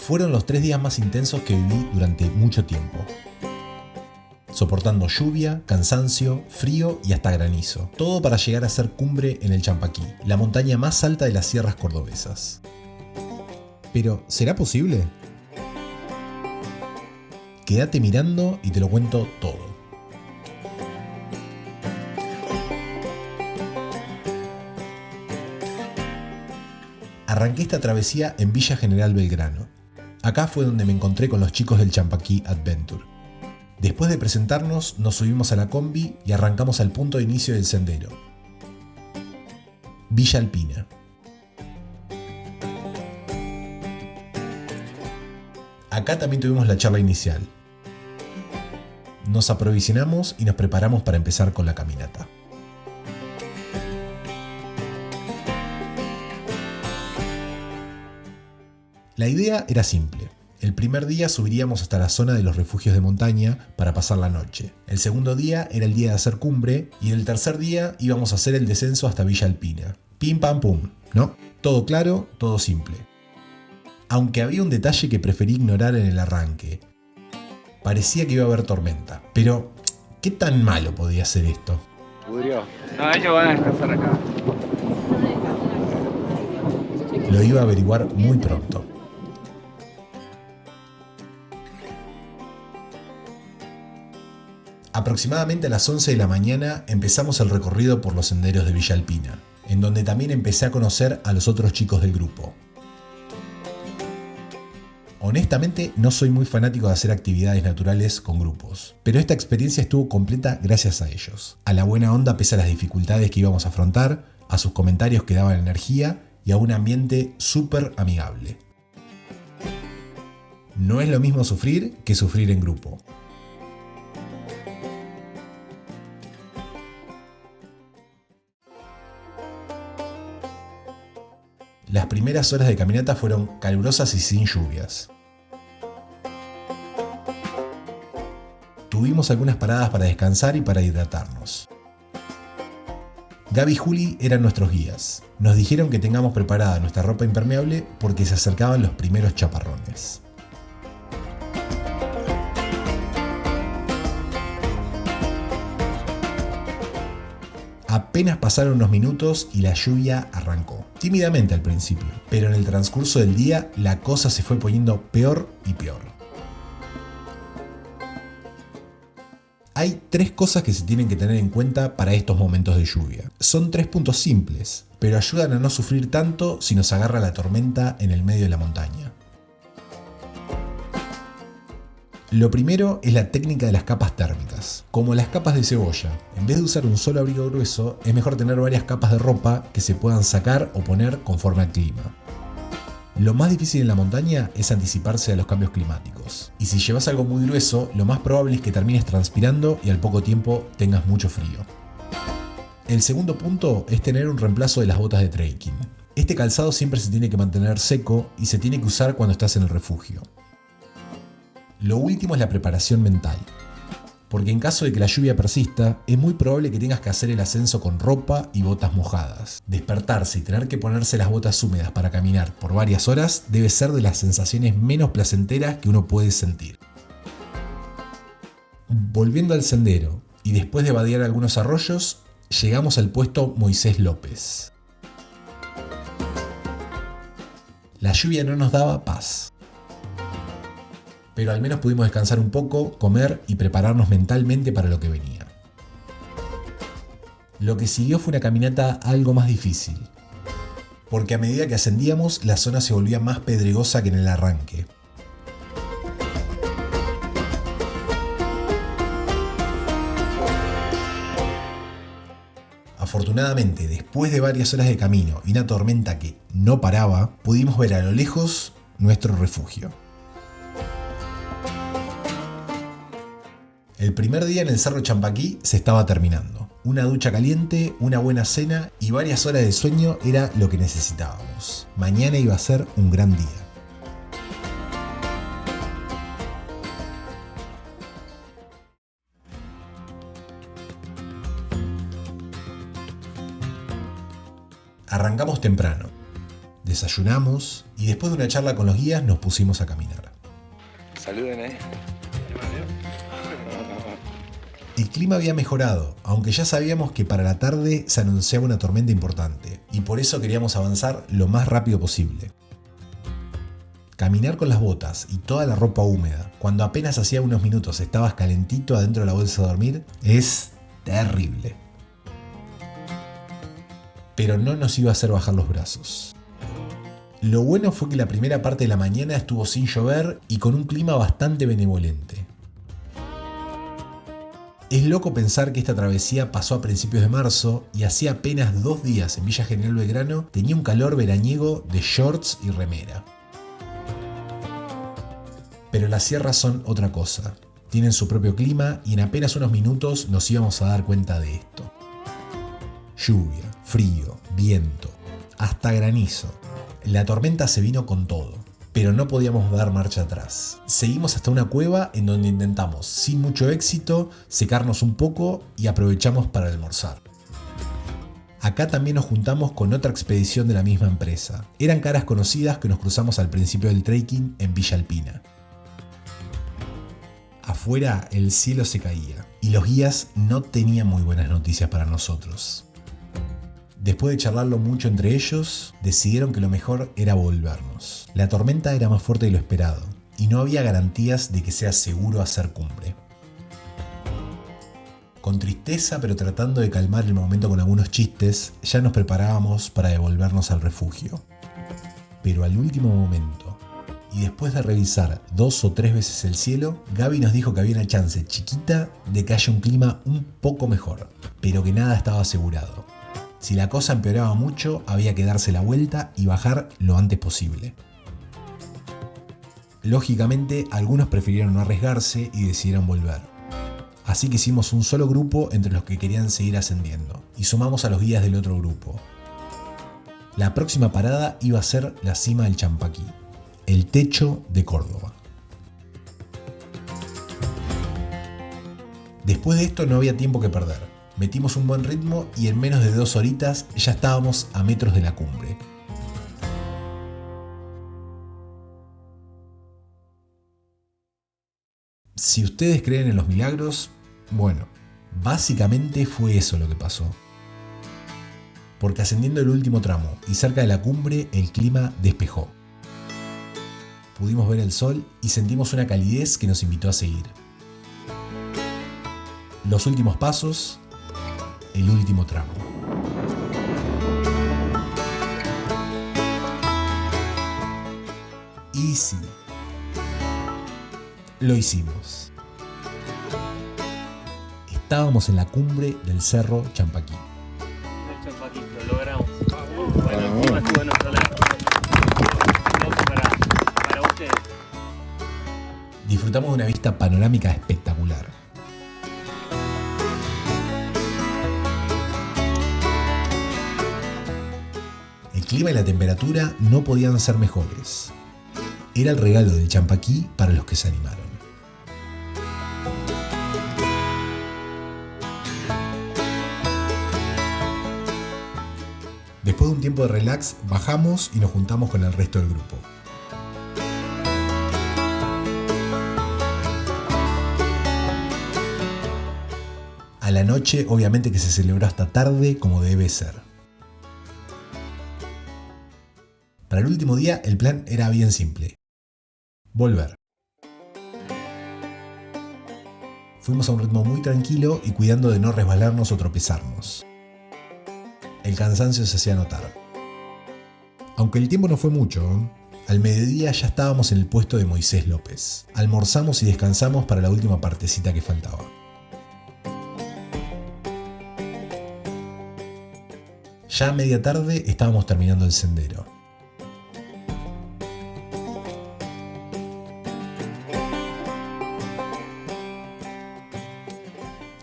Fueron los 3 días más intensos que viví durante mucho tiempo. Soportando lluvia, cansancio, frío y hasta granizo. Todo para llegar a ser cumbre en el Champaquí, la montaña más alta de las sierras cordobesas. Pero, ¿será posible? Quédate mirando y te lo cuento todo. Arranqué esta travesía en Villa General Belgrano. Acá fue donde me encontré con los chicos del Champaquí Adventure. Después de presentarnos, nos subimos a la combi y arrancamos al punto de inicio del sendero. Villa Alpina. Acá también tuvimos la charla inicial. Nos aprovisionamos y nos preparamos para empezar con la caminata. La idea era simple. El primer día subiríamos hasta la zona de los refugios de montaña para pasar la noche. El segundo día era el día de hacer cumbre y el tercer día íbamos a hacer el descenso hasta Villa Alpina. Pim pam pum, ¿no? Todo claro, todo simple. Aunque había un detalle que preferí ignorar en el arranque. Parecía que iba a haber tormenta. Pero, ¿qué tan malo podía ser esto? Pudrió. No, ellos van a descansar acá. Lo iba a averiguar muy pronto. Aproximadamente a las 11 de la mañana empezamos el recorrido por los senderos de Villa Alpina, en donde también empecé a conocer a los otros chicos del grupo. Honestamente no soy muy fanático de hacer actividades naturales con grupos, pero esta experiencia estuvo completa gracias a ellos, a la buena onda pese a las dificultades que íbamos a afrontar, a sus comentarios que daban energía y a un ambiente súper amigable. No es lo mismo sufrir que sufrir en grupo. Las primeras horas de caminata fueron calurosas y sin lluvias. Tuvimos algunas paradas para descansar y para hidratarnos. Gaby y Juli eran nuestros guías. Nos dijeron que tengamos preparada nuestra ropa impermeable porque se acercaban los primeros chaparrones. Apenas pasaron unos minutos y la lluvia arrancó, tímidamente al principio, pero en el transcurso del día la cosa se fue poniendo peor y peor. Hay 3 cosas que se tienen que tener en cuenta para estos momentos de lluvia. Son 3 puntos simples, pero ayudan a no sufrir tanto si nos agarra la tormenta en el medio de la montaña. Lo primero es la técnica de las capas térmicas. Como las capas de cebolla, en vez de usar un solo abrigo grueso, es mejor tener varias capas de ropa que se puedan sacar o poner conforme al clima. Lo más difícil en la montaña es anticiparse a los cambios climáticos. Y si llevas algo muy grueso, lo más probable es que termines transpirando y al poco tiempo tengas mucho frío. El segundo punto es tener un reemplazo de las botas de trekking. Este calzado siempre se tiene que mantener seco y se tiene que usar cuando estás en el refugio. Lo último es la preparación mental, porque en caso de que la lluvia persista, es muy probable que tengas que hacer el ascenso con ropa y botas mojadas. Despertarse y tener que ponerse las botas húmedas para caminar por varias horas debe ser de las sensaciones menos placenteras que uno puede sentir. Volviendo al sendero y después de vadear algunos arroyos, llegamos al puesto Moisés López. La lluvia no nos daba paz. Pero al menos pudimos descansar un poco, comer y prepararnos mentalmente para lo que venía. Lo que siguió fue una caminata algo más difícil, porque a medida que ascendíamos la zona se volvía más pedregosa que en el arranque. Afortunadamente, después de varias horas de camino y una tormenta que no paraba, pudimos ver a lo lejos nuestro refugio. El primer día en el Cerro Champaquí se estaba terminando. Una ducha caliente, una buena cena y varias horas de sueño era lo que necesitábamos. Mañana iba a ser un gran día. Arrancamos temprano. desayunamos y después de una charla con los guías nos pusimos a caminar. Saluden, El clima había mejorado, aunque ya sabíamos que para la tarde se anunciaba una tormenta importante, y por eso queríamos avanzar lo más rápido posible. Caminar con las botas y toda la ropa húmeda, cuando apenas hacía unos minutos estabas calentito adentro de la bolsa de dormir, es terrible. Pero no nos iba a hacer bajar los brazos. Lo bueno fue que la primera parte de la mañana estuvo sin llover y con un clima bastante benevolente. Es loco pensar que esta travesía pasó a principios de marzo y hacía apenas 2 días en Villa General Belgrano tenía un calor veraniego de shorts y remera. Pero las sierras son otra cosa. Tienen su propio clima y en apenas unos minutos nos íbamos a dar cuenta de esto. Lluvia, frío, viento, hasta granizo. La tormenta se vino con todo, pero no podíamos dar marcha atrás. Seguimos hasta una cueva en donde intentamos, sin mucho éxito, secarnos un poco y aprovechamos para almorzar. Acá también nos juntamos con otra expedición de la misma empresa. Eran caras conocidas que nos cruzamos al principio del trekking en Villa Alpina. Afuera el cielo se caía y los guías no tenían muy buenas noticias para nosotros. Después de charlarlo mucho entre ellos, decidieron que lo mejor era volvernos. La tormenta era más fuerte de lo esperado y no había garantías de que sea seguro hacer cumbre. Con tristeza, pero tratando de calmar el momento con algunos chistes, ya nos preparábamos para devolvernos al refugio. Pero al último momento, y después de revisar 2 o 3 veces el cielo, Gaby nos dijo que había una chance chiquita de que haya un clima un poco mejor, pero que nada estaba asegurado. Si la cosa empeoraba mucho, había que darse la vuelta y bajar lo antes posible. Lógicamente, algunos prefirieron no arriesgarse y decidieron volver. Así que hicimos un solo grupo entre los que querían seguir ascendiendo, y sumamos a los guías del otro grupo. La próxima parada iba a ser la cima del Champaquí, el techo de Córdoba. Después de esto no había tiempo que perder. Metimos un buen ritmo y en menos de 2 horitas ya estábamos a metros de la cumbre. Si ustedes creen en los milagros, bueno, básicamente fue eso lo que pasó. Porque ascendiendo el último tramo y cerca de la cumbre, el clima despejó. Pudimos ver el sol y sentimos una calidez que nos invitó a seguir. Los últimos pasos, el último tramo. Y sí, lo hicimos. Estábamos en la cumbre del cerro Champaquí. El Champaquí, lo logramos. Bueno, el clima estuvo en nuestro lado. Para ustedes. Disfrutamos de una vista panorámica espectacular. El clima y la temperatura no podían ser mejores. Era el regalo del Champaquí para los que se animaron. Después de un tiempo de relax, bajamos y nos juntamos con el resto del grupo. A la noche, obviamente que se celebró hasta tarde como debe ser. Para el último día, el plan era bien simple. Volver. Fuimos a un ritmo muy tranquilo y cuidando de no resbalarnos o tropezarnos. El cansancio se hacía notar. Aunque el tiempo no fue mucho, al mediodía ya estábamos en el puesto de Moisés López. Almorzamos y descansamos para la última partecita que faltaba. Ya a media tarde estábamos terminando el sendero.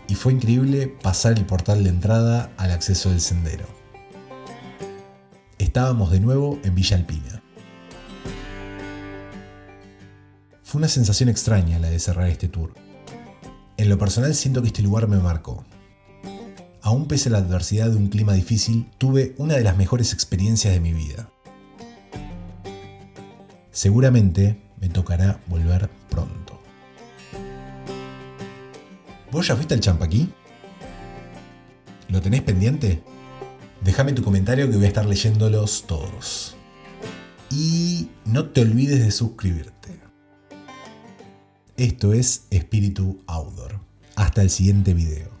Y fue increíble pasar el portal de entrada al acceso del sendero. Estábamos de nuevo en Villa Alpina. Fue una sensación extraña la de cerrar este tour. En lo personal siento que este lugar me marcó. Aún pese a la adversidad de un clima difícil, tuve una de las mejores experiencias de mi vida. Seguramente me tocará volver pronto. ¿Vos ya fuiste al Champaquí? ¿Lo tenés pendiente? Déjame tu comentario que voy a estar leyéndolos todos. Y no te olvides de suscribirte. Esto es Espíritu Outdoor. Hasta el siguiente video.